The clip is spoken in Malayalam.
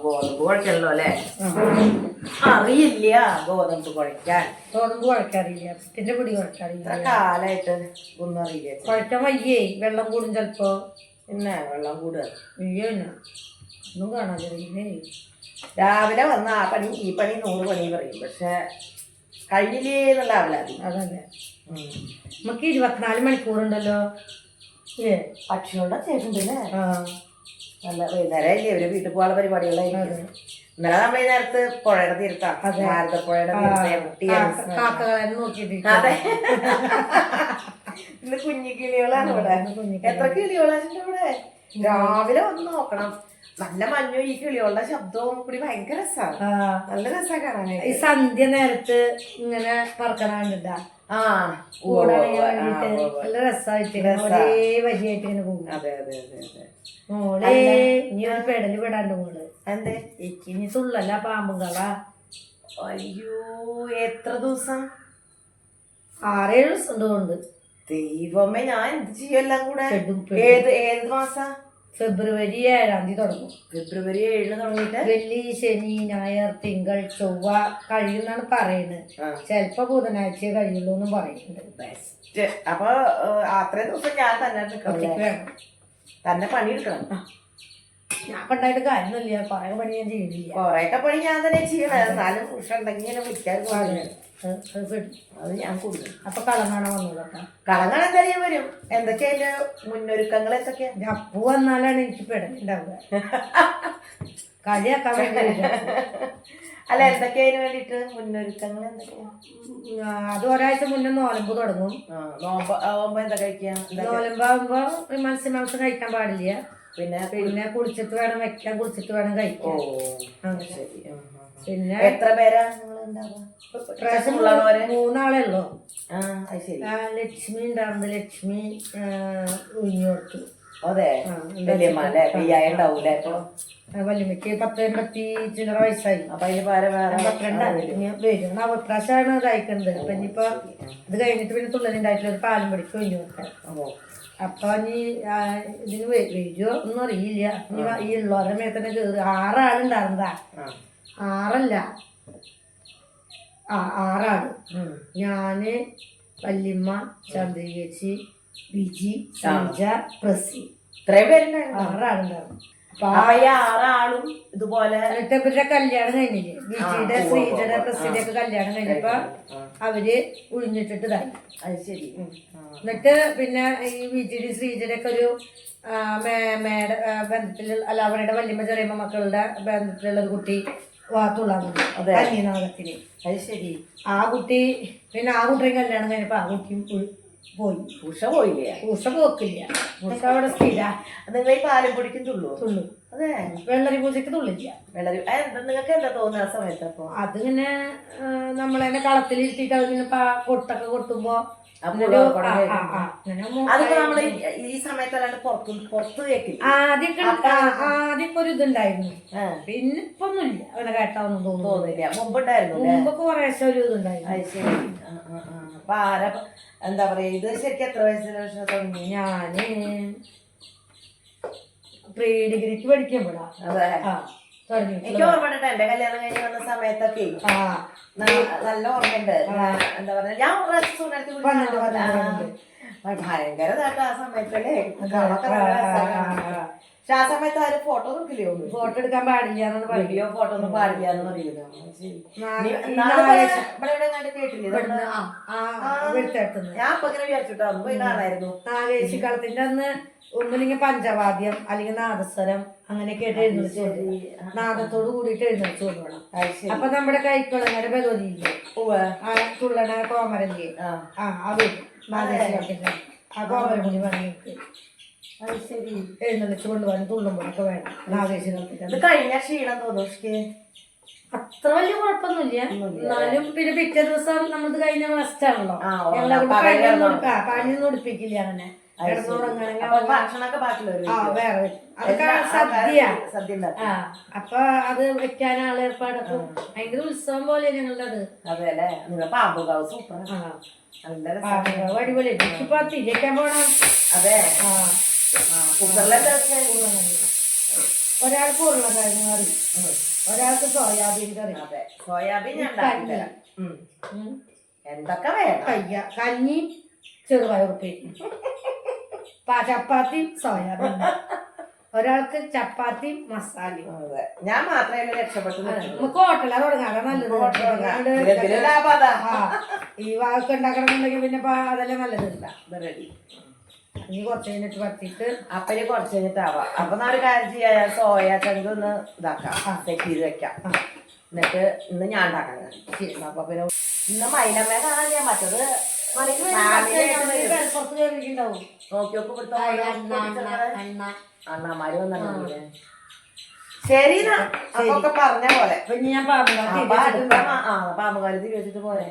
ഗോതമ്പ് കുഴക്കണല്ലോ അല്ലേ? അറിയില്ല ഗോതമ്പ് കുഴക്കാൻ. ഗോതമ്പ് കുഴക്കാറില്ല, പുട്ടിന്റെ പൊടി കുഴക്കാറില്ല. കാലായിട്ട് ഒന്നും അറിയില്ല. കുഴക്കാൻ വയ്യേ, വെള്ളം കൂടും ചിലപ്പോ. പിന്നെ വെള്ളം കൂടുക ഒന്നും കാണാതെ രാവിലെ വന്ന ആ പണി ഈ പണി 100 പണി പറയും, പക്ഷെ കഴിയില്ലേ എന്നുള്ള അവലാതി. അതല്ലേ, നമുക്ക് 24 മണിക്കൂറുണ്ടല്ലോ. പക്ഷികളുടെ ചേട്ടുണ്ടല്ലേ? നല്ല വൈകുന്നേരം ഇല്ലേ ഇവര് വീട്ടിൽ പോകാനുള്ള പരിപാടികളായിരിക്കും. ഇന്നലെ നമ്മൾ ഈ നേരത്ത് പുഴയുടെ തീർത്താം, ഭാരതപ്പുഴയുടെ അതെ. ഇന്ന് കുഞ്ഞു കിളികളാണ് ഇവിടെ. എത്ര കിളികളാണ് ഇവിടെ? രാവിലെ വന്ന് നോക്കണം, നല്ല മഞ്ഞു, ഈ കിളികളുടെ ശബ്ദവും കൂടി ഭയങ്കര രസമാണ്. നല്ല രസമാണ് കാണാനായിട്ട്. ഈ സന്ധ്യ നേരത്ത് ഇങ്ങനെ പറക്കണ കണ്ടിട്ടാ നല്ല രസമായിട്ട് ഒരേ വരിയായിട്ട് ഇങ്ങനെ പോകും. അതെ അതെ അതെ അതെ. മോളെ ഇനി ഒരു പെടല് പെടാണ്ട് മോള്. എന്തേ ഇനി തുള്ളല്ല പാമ്പും കള. അയ്യോ, എത്ര ദിവസം? 6-7 ദിവസം ഉണ്ട്. ദൈവമേ, ഞാൻ എന്ത് ചെയ്യെല്ലാം കൂടെ? ഏത് മാസാ? ഫെബ്രുവരി 7-ാം തീയതി തുടങ്ങും. ഫെബ്രുവരി 7 തുടങ്ങിയിട്ട് വെള്ളി, ശനി, ഞായർ, തിങ്കൾ, ചൊവ്വ കഴിയുന്നാണ് പറയുന്നത്. ചിലപ്പോ ബുധനാഴ്ച കഴിയുള്ളൂ എന്നും പറയുന്നുണ്ട്. ബെസ്റ്റ്. അപ്പൊ അത്രയും ദിവസം ഞാൻ തന്നെ നിൽക്കണം, തന്നെ പണിയെടുക്കണം. ഞാൻ പണ്ടായിട്ട് കാര്യമൊന്നുമില്ല, കുറെ പണി ഞാൻ ചെയ്യുന്നില്ല. കൊറേയൊക്കെ പണി ഞാൻ തന്നെ ചെയ്യണം. എന്നാലും ഉണ്ടെങ്കിൽ ഇങ്ങനെ വിളിക്കാൻ അത് ഞാൻ കൊടുക്കും. അപ്പൊ കളങ്ങാണ വന്നോളൂ. കളങ്ങാൻ എന്തായാലും വരും. എന്തൊക്കെയാ അതിന്റെ മുന്നൊരുക്കങ്ങൾ? എന്തൊക്കെയാ? അപ്പു വന്നാലാണ് എനിക്ക് പെടലുണ്ടാവുക. കളിയാക്കാൻ വേണ്ടി. അല്ല, എന്തൊക്കെയാ അതിന് വേണ്ടിട്ട് മുന്നൊരുക്കങ്ങൾ? എന്തൊക്കെയാ? അത് ഒരാഴ്ച മുന്നേ നോലമ്പ് തുടങ്ങും. നോമ്പാകുമ്പോ എന്താ കഴിക്കുക? നോലമ്പാകുമ്പോ മാംസം കഴിക്കാൻ പാടില്ല. പിന്നെ കുളിച്ചിട്ട് വേണം വെക്കാൻ, കുളിച്ചിട്ട് വേണം കഴിക്കാൻ. പിന്നെ എത്ര പേരാ? 3 ആളേ ഉള്ളൂ. ലക്ഷ്മി ഉണ്ടാവുന്നത്, ലക്ഷ്മി ഉഴിഞ്ഞോർത്തു. അതെ, വല്യമ്മക്ക് 10-80 ചില്ലറ വയസ്സായി. അപ്പൊ അതിന് പകരം 32 വരും. അവപ്രാശാണ് ഇതായിക്കുന്നത്. അപ്പൊ ഇനിയിപ്പോ ഇത് കഴിഞ്ഞിട്ട് പിന്നെ തുള്ളലുണ്ടായിട്ടില്ല, ഒരു പാലും പിടിക്ക് ഒഴിഞ്ഞു കൊടുക്കാൻ. അപ്പൊ ഇനി ഇതിന് വരുമോ ഒന്നും അറിയില്ല. ഇനി ഈ ഉള്ളവരുടെ മേത്തന്നെ കയറി 6 ആളുണ്ടായിരുന്നതാ. 6 അല്ല, 6 ആള്. ഞാന്, വല്യമ്മ, ചന്ദ്രികേച്ചി, വിജി, ശ്രീജ, പ്രസി, ഇത്രയും പേരുണ്ടായിരുന്നു. 6 ആളുണ്ടായിരുന്നു. 6 ആളും ഇതുപോലെ. എന്നിട്ട് ഇവരുടെ കല്യാണം കഴിഞ്ഞില്ലേ, വിജിയുടെ, ശ്രീജയുടെ, പ്രസിയുടെ ഒക്കെ കല്യാണം കഴിഞ്ഞപ്പോ അവര് ഉഴിഞ്ഞിട്ടിട്ട് ഇതായി. അത് ശരി. എന്നിട്ട് പിന്നെ ഈ വിജിയുടെ, ശ്രീജയുടെ ഒക്കെ ഒരു മേട ബന്ധത്തിലുള്ള, അല്ല അവരുടെ വല്യമ്മ ചെറിയമ്മ മക്കളുടെ ബന്ധത്തിലുള്ള ഒരു കുട്ടി തുള്ളാൻ പോയി കന്യനാഗത്തിന്. അത് ശരി. ആ കുട്ടി പിന്നെ ആ കുട്ടിയും കല്യാണം കഴിഞ്ഞപ്പോ ആ കുട്ടിയും പോയി. ഉഷ പോയില്ലേ? ഉഷ പോക്കില്ല, ഉഷ അവിടെ സ്ഥിര. നിങ്ങൾ ഈ പാലും പൊടിക്കും തുള്ളു? അതെ. വെള്ളരി പൂജക്ക് തുള്ളില്ല. നിങ്ങൾക്ക് എന്താ തോന്നുന്ന ആ സമയത്ത്? അപ്പൊ അതിങ്ങനെ നമ്മളതിനെ കളത്തിലിരുത്തിട്ട് അതിങ്ങനെ കൊട്ടൊക്കെ കൊട്ടുമ്പോ അതിപ്പോ നമ്മള് ഈ സമയത്തല്ലാണ്ട് പുറത്ത് കേൾക്കില്ല. ആദ്യമൊക്കെ ഒരു ഇതുണ്ടായിരുന്നു, പിന്നെ ഇപ്പൊ ഒന്നുമില്ല. അവനെ കേട്ടാവൊന്നും തോന്നുന്നില്ല. മുമ്പൊക്കെ കുറേശ്ശെ ഒരു ഇതുണ്ടായിരുന്നു. അപ്പൊ ആരാ എന്താ പറയാ, ഇത് ശരിക്കും എത്ര വയസ്സിന് തുടങ്ങി? ഞാന് പ്രീ ഡിഗ്രിക്ക് പഠിക്കുമ്പോഴാ. അതെ, എനിക്ക് ഓർമ്മയുണ്ട്. എന്റെ കല്യാണം കഴിഞ്ഞ് വന്ന സമയത്തൊക്കെ നല്ല ഓർമ്മയുണ്ട്. എന്താ പറയാ, ഞാൻ ഭയങ്കര ആ സമയത്തല്ലേ. പക്ഷെ ആ സമയത്ത് ആരും ഫോട്ടോ നോക്കില്ലയോ? ഫോട്ടോ എടുക്കാൻ പാടില്ല, വീഡിയോ ഫോട്ടോ ഒന്നും പാടില്ല എന്ന് പറയുന്നത്. കേട്ടില്ലേ? ഞാൻ അപ്പൊ ഇങ്ങനെ വിചാരിച്ചിട്ടോ അന്ന് പോയി കാണായിരുന്നു. നാഗേശിക്കളത്തിന്റെ അന്ന് ഒന്നില്ലെങ്കിൽ പഞ്ചവാദ്യം അല്ലെങ്കിൽ നാദസ്വരം അങ്ങനെയൊക്കെ ആയിട്ട് എഴുന്നള്ളിച്ചു കൊണ്ടുപോകണം. നാദത്തോട് കൂടിയിട്ട് എഴുന്നള്ളിച്ചു കൊണ്ടുപോകണം. അപ്പൊ നമ്മുടെ കൈക്കുളങ്ങര ഭഗവതിയില്ലേ, തുള്ളണ കോമരല്ലേ, ആ വരും നാഗേശിക്കളത്തിന്റെ ആ കോമരം കൂടി വേണമെങ്കിൽ എഴുന്നള്ളിച്ചു കൊണ്ടുപോകാൻ തുള്ളുമ്പോഴൊക്കെ വേണം. നാഗേശിക്കളത്തിന്റെ കഴിഞ്ഞ ക്ഷീണം തോന്നുന്നു. അത്ര വലിയ കുഴപ്പമൊന്നുമില്ല. എന്നാലും പിന്നെ പിറ്റേ ദിവസം നമ്മൾക്ക് കഴിഞ്ഞ റെസ്റ്റാണല്ലോ, പണിയൊന്നും ഉടുപ്പിക്കില്ല. അങ്ങനെ വേറെ അതൊക്കെ സദ്യ. അപ്പൊ അത് വെക്കാൻ ആള് ഏർപ്പാടൊക്കെ ഭയങ്കര ഉത്സവം പോലെ ഞങ്ങളുടെ അത്. പാമ്പുകാവ് അടിപൊളി. എനിക്കിപ്പോ തിരിക്കാൻ പോണം. അതെ, കുക്കറിലെന്താ വെച്ചേ? ഒരാൾക്ക് ഉരുളക്കിഴങ്ങ് കറി, ഒരാൾക്ക് സോയാബീൻ കറി. അതെ, സോയാബീൻ ഞാൻ ഉണ്ടാക്കിത്തരാം. എന്തൊക്കെ വേണം? കഞ്ഞി, ചെറുപയറുപ്പേരി, ചപ്പാത്തി, സോയാബീൻ. ഒരാൾക്ക് ചപ്പാത്തി മസാലയും. ഞാൻ മാത്രമേ രക്ഷപ്പെട്ടു. നമുക്ക് ഹോട്ടലാ തുടങ്ങാതെ നല്ലത്. ഈ വാക്ക് ഉണ്ടാക്കണമെന്നുണ്ടെങ്കിൽ പിന്നെ അതെല്ലാം നല്ലതില്ല. റെഡി. ഇനി കുറച്ച് കഴിഞ്ഞിട്ട് പറ്റിയിട്ട് അപ്പന് കുറച്ച് കഴിഞ്ഞിട്ടാവാം. അപ്പൊ ഒരു കാര്യം ചെയ്യാം, സോയ ചങ്ക് ഒന്ന് ഇതാക്കാം, സെറ്റ് ചെയ്ത് വെക്കാം. എന്നിട്ട് ഇന്ന് ഞാൻ ഉണ്ടാക്കാൻ. അപ്പൊ പിന്നെ ഇന്ന് മൈനമ്മയെ കാണാൻ ഞാൻ മറ്റത് അണ്ണാമാര് വന്നിട്ടുണ്ടെങ്കിൽ ശരി. അപ്പൊ പറഞ്ഞ പോലെ ഞാൻ പാമ്പ് പാമ്പുകാരി വെച്ചിട്ട് പോരെ.